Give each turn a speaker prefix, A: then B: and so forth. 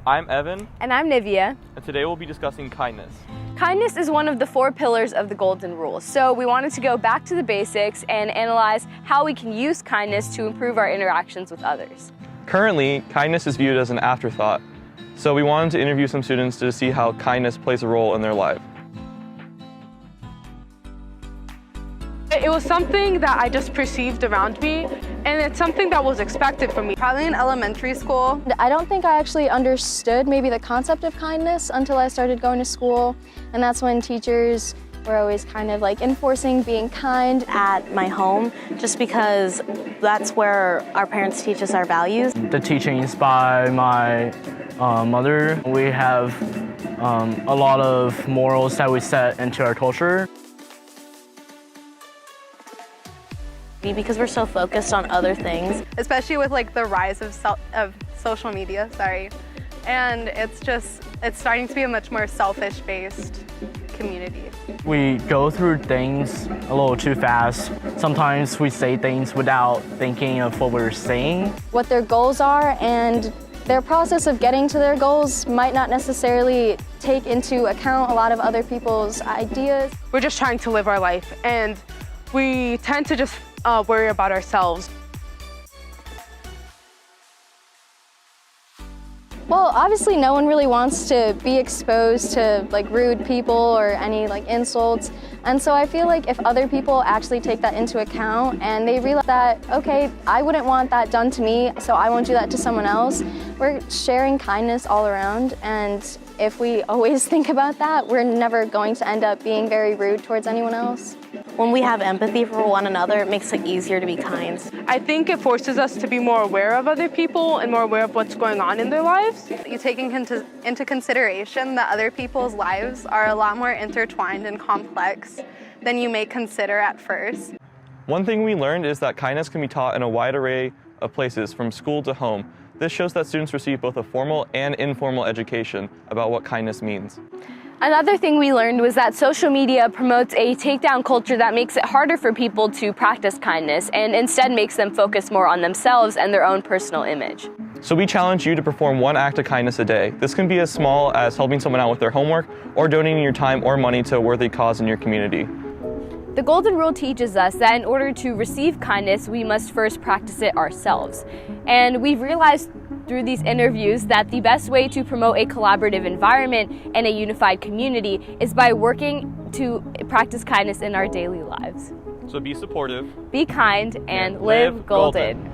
A: I'm Evan.
B: And I'm Nivea.
A: And today we'll be discussing kindness.
B: Kindness is one of the 4 pillars of the Golden Rule. So we wanted to go back to the basics and analyze how we can use kindness to improve our interactions with others.
A: Currently, kindness is viewed as an afterthought. So we wanted to interview some students to see how kindness plays a role in their life.
C: It was something that I just perceived around me, and it's something that was expected from me.
D: Probably in elementary school.
E: I don't think I actually understood maybe the concept of kindness until I started going to school, and that's when teachers were always kind of like enforcing being kind.
F: At my home, just because that's where our parents teach us our values.
G: The teachings by my mother, we have a lot of morals that we set into our culture.
F: Because we're so focused on other things.
D: Especially with like the rise of social media, and it's starting to be a much more selfish-based community.
G: We go through things a little too fast. Sometimes we say things without thinking of what we're saying.
E: What their goals are and their process of getting to their goals might not necessarily take into account a lot of other people's ideas.
C: We're just trying to live our life, and we tend to just worry about ourselves.
E: Well, obviously no one really wants to be exposed to like rude people or any like insults. And so I feel like if other people actually take that into account and they realize that, okay, I wouldn't want that done to me, so I won't do that to someone else, we're sharing kindness all around. And if we always think about that, we're never going to end up being very rude towards anyone else.
F: When we have empathy for one another, it makes it easier to be kind.
C: I think it forces us to be more aware of other people and more aware of what's going on in their lives.
D: You taking into consideration that other people's lives are a lot more intertwined and complex than you may consider at first.
A: One thing we learned is that kindness can be taught in a wide array of places, from school to home. This shows that students receive both a formal and informal education about what kindness means.
B: Another thing we learned was that social media promotes a takedown culture that makes it harder for people to practice kindness and instead makes them focus more on themselves and their own personal image.
A: So we challenge you to perform one act of kindness a day. This can be as small as helping someone out with their homework or donating your time or money to a worthy cause in your community.
B: The Golden Rule teaches us that in order to receive kindness, we must first practice it ourselves. And we've realized through these interviews that the best way to promote a collaborative environment and a unified community is by working to practice kindness in our daily lives.
A: So be supportive,
B: be kind, and live golden.